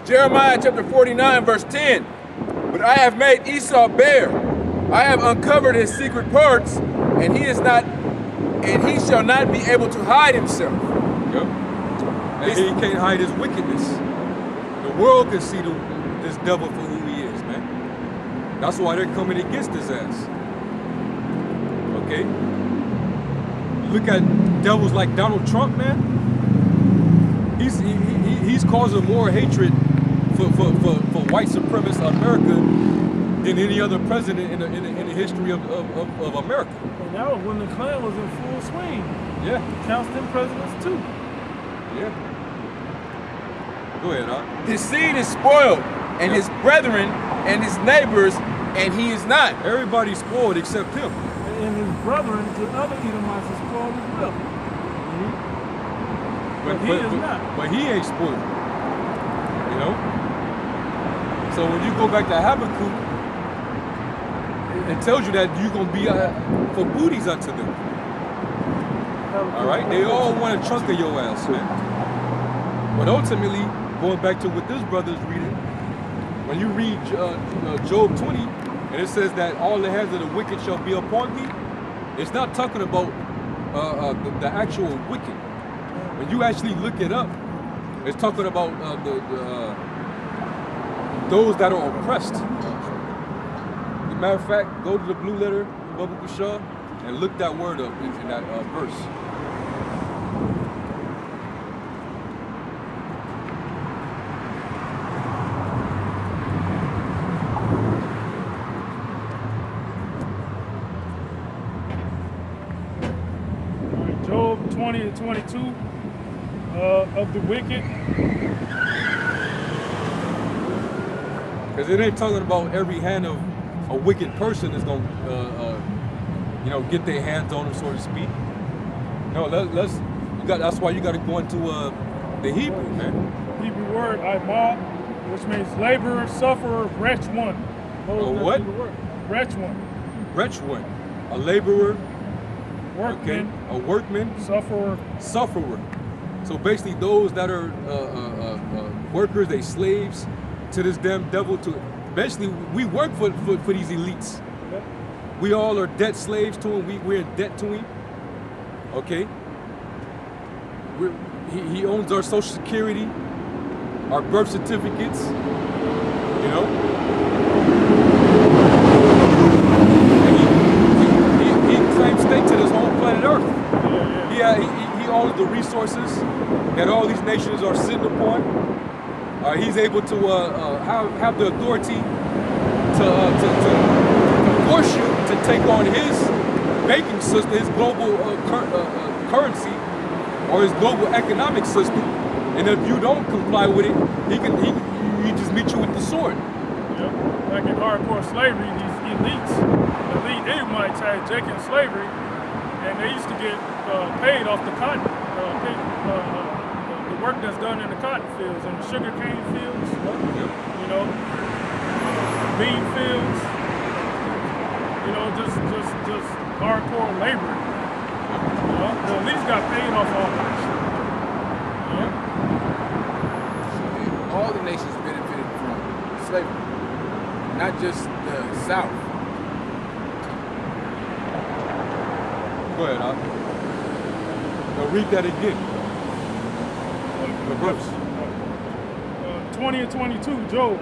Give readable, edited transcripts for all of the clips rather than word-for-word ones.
Jeremiah chapter 49, verse 10. But I have made Esau bare. I have uncovered his secret parts, and he shall not be able to hide himself. Yep. And he can't hide his wickedness. The world can see this devil for who he is, man. That's why they're coming against his ass. Okay? Look at devils like Donald Trump, man. He's causing more hatred for white supremacist America than any other president in the history of America. And that was when the Klan was in full swing. Yeah. Counts them presidents too. Yeah. Go ahead, huh? His seed is spoiled, and his brethren and his neighbors, and he is not. Everybody's spoiled except him. And his brethren, the other Edomites, is spoiled as well. But he is not. But he ain't spoiled. You know? So when you go back to Habakkuk, it tells you that you're going to be for booties unto them. All right? They all want a chunk of your ass, man. But ultimately, going back to what this brother's reading, when you read Job 20, and it says that all the hands of the wicked shall be upon thee, it's not talking about the actual wicked. When you actually look it up, it's talking about those that are oppressed. As a matter of fact, go to the blue letter, Baba Kushah, and look that word up in that verse. Job 20 to 22 of the wicked. Because it ain't talking about every hand of a wicked person is going to, get their hands on them, so to speak. No, that's why you got to go into the Hebrew, man. Hebrew word, Imah, which means laborer, sufferer, wretch one. What? Wretch one. Wretch one. A laborer. Workman. Okay. A workman. Sufferer. Sufferer. So basically those that are workers, they slaves to this damn devil. Basically, we work for these elites. Yep. We all are debt slaves to him. We're in debt to him. Okay? He owns our social security, our birth certificates, you know? He claims stake to this whole planet Earth. Yeah. He owns the resources that all these nations are sitting upon. He's able to have the authority to force you to take on his banking system, his global currency, or his global economic system. And if you don't comply with it, he just meet you with the sword. Yep. Like in hardcore slavery, these elites, elite Edomites had taken slavery, and they used to get paid off the cotton, the work that's done in the cotton fields and the sugar cane fields, you know, bean fields, you know, just hardcore labor. You know, the elites got paid off all that shit. You know? All the nations benefited from slavery, not just the South. Go ahead, Now read that again. The verse. 20 and 22, Job.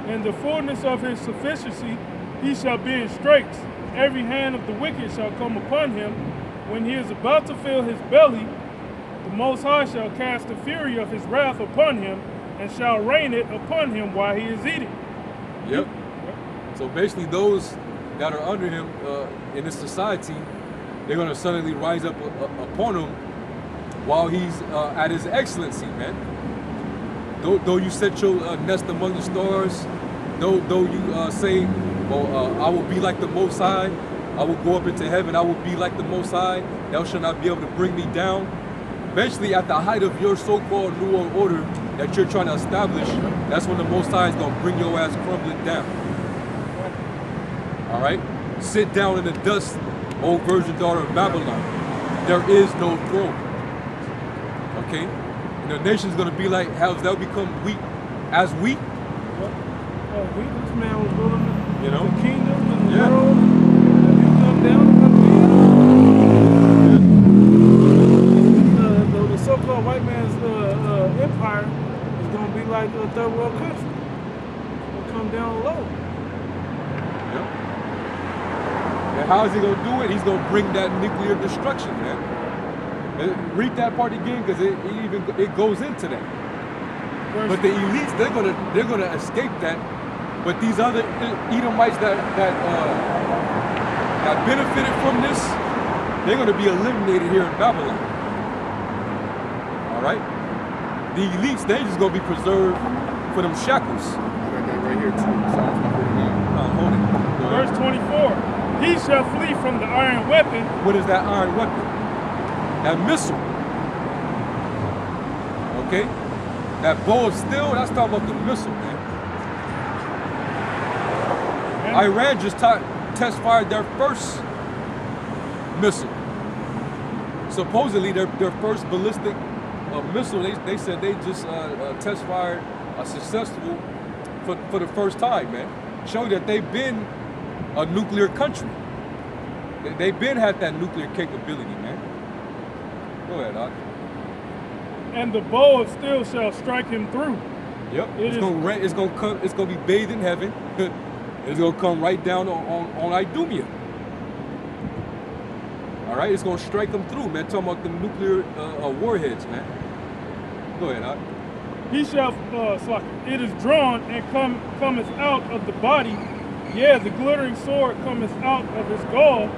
In the fullness of his sufficiency, he shall be in straits. Every hand of the wicked shall come upon him. When he is about to fill his belly, the Most High shall cast the fury of his wrath upon him, and shall rain it upon him while he is eating. Yep. So basically those that are under him in this society, they're going to suddenly rise up upon him while he's at his excellency, man. Though you set your nest among the stars, though you say, I will be like the Most High, I will go up into heaven, I will be like the Most High, thou shalt not be able to bring me down. Eventually, at the height of your so-called New World Order that you're trying to establish, that's when the Most High is going to bring your ass crumbling down. All right? Sit down in the dust, O virgin daughter of Babylon. There is no throne. Okay? And the nation's going to be like, they'll become weak as wheat. This man was ruling You know? the kingdom and the Yeah. world. And he come down and the so-called white man's empire is going to be like a third world country. It'll come down low. Yep. And how is he going to do it? He's going to bring that nuclear destruction, man. Read that part again, because it goes into that. But the elites, they're gonna escape that. But these other Edomites that benefited from this, they're gonna be eliminated here in Babylon. All right. The elites, they just gonna be preserved for them shackles. I got that right here too. Psalms 149. Hold it. Verse 24. He shall flee from the iron weapon. What is that iron weapon? That missile. Okay? That bow of steel, that's talking about the missile, man. Iran just test fired their first missile. Supposedly, their first ballistic missile, they said they just test fired successful for the first time, man. Showing that they've been a nuclear country. They've been had that nuclear capability, man. Go ahead, Doc. And the bow of steel shall strike him through. Yep. It's gonna be bathed in heaven. It's gonna come right down on Idumea. All right, it's gonna strike them through, man. Talking about the nuclear warheads, man. Go ahead, Doc. He shall it is drawn and cometh out of the body. Yeah, the glittering sword cometh out of his gall.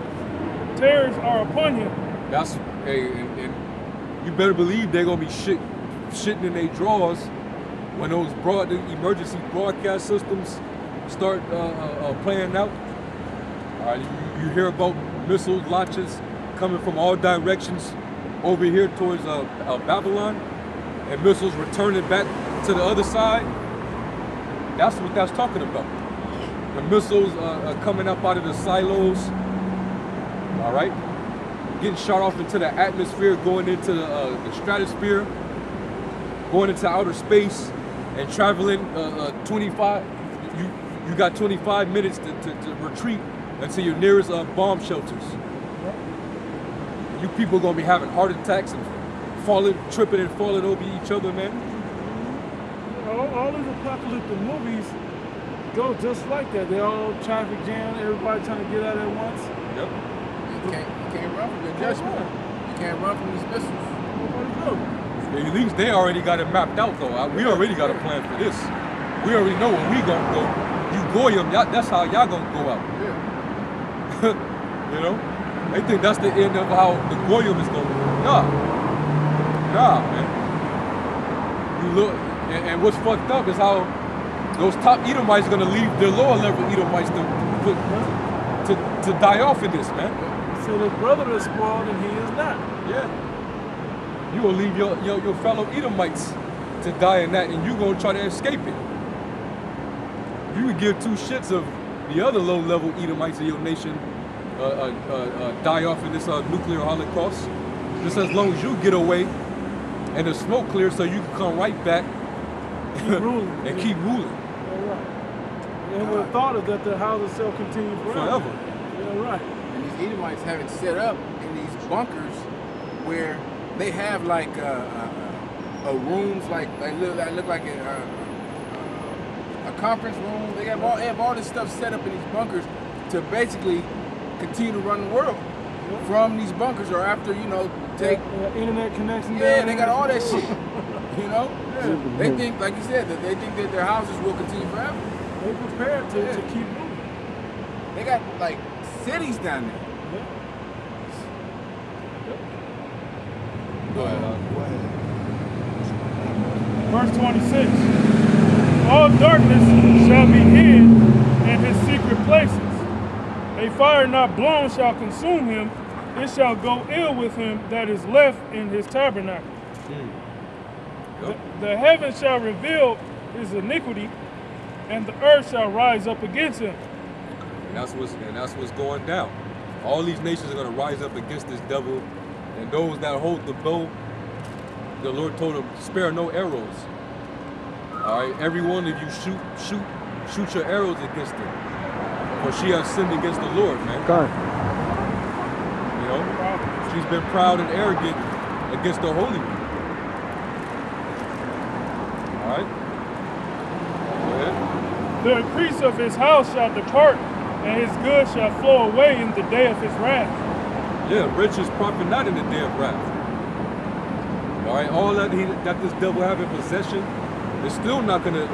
Terrors are upon him. That's and you better believe they're gonna be shitting in their drawers when those the emergency broadcast systems start playing out. All right, you hear about missile launches coming from all directions over here towards Babylon, and missiles returning back to the other side. That's what that's talking about. The missiles coming up out of the silos. All right. Getting shot off into the atmosphere, going into the stratosphere, going into outer space, and traveling 25. You got 25 minutes to retreat into your nearest bomb shelters. You people gonna be having heart attacks and tripping and falling over each other, man. All these apocalyptic movies go just like that. They all traffic jam, everybody trying to get out at once. Yep. You can't run from the judgment. You can't run from these missiles. At least they already got it mapped out, though. We already got a plan for this. We already know where we gonna go. You Goyim, that's how y'all gonna go out. Yeah. You know? They think that's the end of how the Goyim is gonna go. Nah, man. You look, and what's fucked up is how those top Edomites are gonna leave their lower level Edomites to die off in this, man. So the brother is spoiled and he is not. Yeah. You will leave your fellow Edomites to die in that, and you gonna try to escape it. You would give two shits of the other low-level Edomites of your nation die off in this nuclear holocaust. Just as long as you get away and the smoke clears, so you can come right back Keep ruling. and keep ruling. Yeah, right. And the thought is that the houses shall continue forever. Yeah, right. And these Edomites have it set up in these bunkers where they have like rooms like look like a conference room. They have all this stuff set up in these bunkers to basically continue to run the world from these bunkers, or after take internet connection. Yeah, they got all that shit. Yeah. They think, like you said, that they think that their houses will continue forever. They prepared to keep moving. They got like cities down there. Go ahead, Verse 26. All darkness shall be hid in his secret places. A fire not blown shall consume him. It shall go ill with him that is left in his tabernacle. The heavens shall reveal his iniquity, and the earth shall rise up against him. And that's what's going down. All these nations are going to rise up against this devil, and those that hold the bow, the Lord told them, spare no arrows. All right, every one of you shoot your arrows against her, for she has sinned against the Lord, man. God. You know, she's been proud and arrogant against the Holy One. All right. Go ahead. The increase of his house shall depart, and his goods shall flow away in the day of his wrath. Yeah, riches profit not in the day of wrath. All right, all that this devil have in possession, it's still not gonna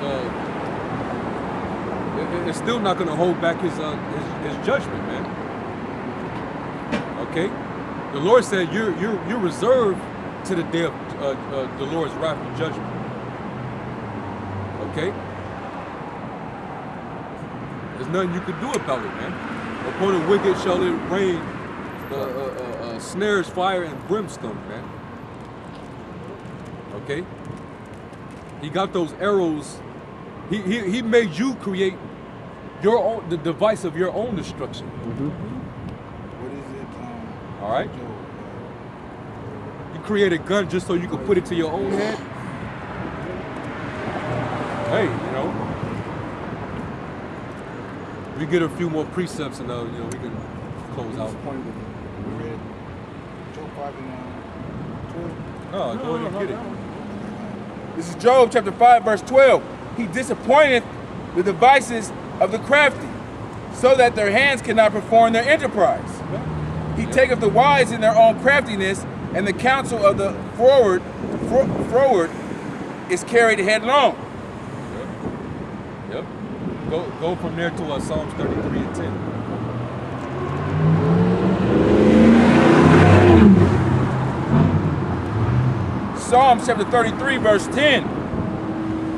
hold back his judgment, man. Okay, the Lord said you're reserved to the day of the Lord's wrath and judgment. Okay, there's nothing you can do about it, man. Upon the wicked shall it rain snares, fire, and brimstone, man. Okay? He got those arrows. He made you create your own, the device of your own destruction. What is it? All right? You create a gun just so you can put it to your own head. Hey, you know, we get a few more precepts and you know, we can close out. We read Job 5 and 12. No, go ahead and get it. This is Job chapter 5, verse 12. He disappointeth the devices of the crafty, so that their hands cannot perform their enterprise. He taketh the wise in their own craftiness, and the counsel of the froward is carried headlong. Yep. Go from there to Psalms 33 and 10. Psalms chapter 33, verse 10.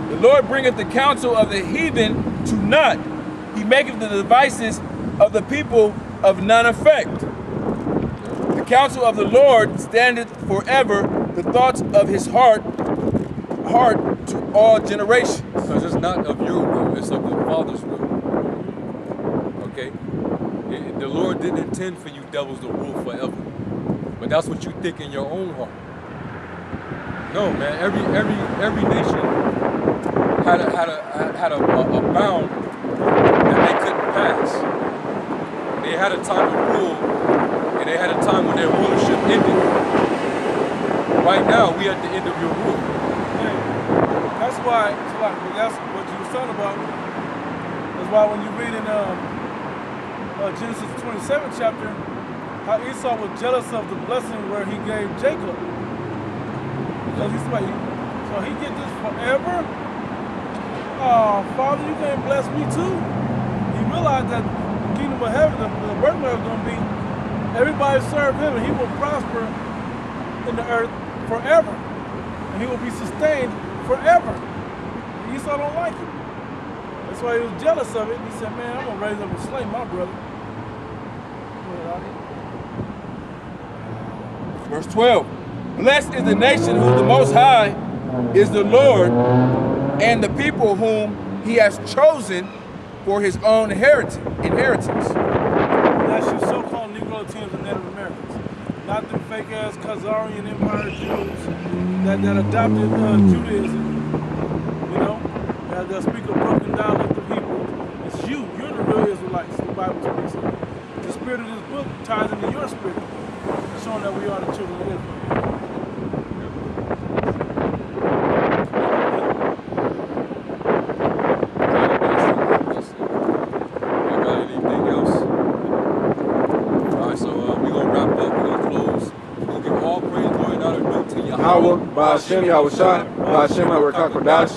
The Lord bringeth the counsel of the heathen to naught. He maketh the devices of the people of none effect. The counsel of the Lord standeth forever, the thoughts of his heart to all generations. Because it's not of your will, it's of the Father's will. Okay? The Lord didn't intend for you devils to rule forever. But that's what you think in your own heart. No, man. Every nation had a bound that they couldn't pass. They had a time to rule, and they had a time when their rulership ended. Right now, we at the end of your rule. That's why, that's what you was talking about. That's why when you read in Genesis 27th chapter, how Esau was jealous of the blessing where he gave Jacob. Because he's like, so he get this forever? Oh, Father, you can't bless me too? He realized that the kingdom of heaven, the birthright was going to be, everybody serve him and he will prosper in the earth forever. And he will be sustained forever. And Esau don't like it. That's why he was jealous of it. He said, man, I'm going to raise up and slay my brother. Verse 12. Blessed is the nation whose the Most High is the Lord, and the people whom he has chosen for his own inheritance. That's you so-called Negro Latins and Native Americans. Not them fake-ass Khazarian Empire Jews that adopted Judaism, you know, that speak a broken dialect of Hebrew. It's you. You're the real Israelites, the Bible speaks of. The spirit of this book ties into your spirit, showing that we are the children of Israel. Ba'ashem Yahushua, Ba'ashem HaRakah Kodash,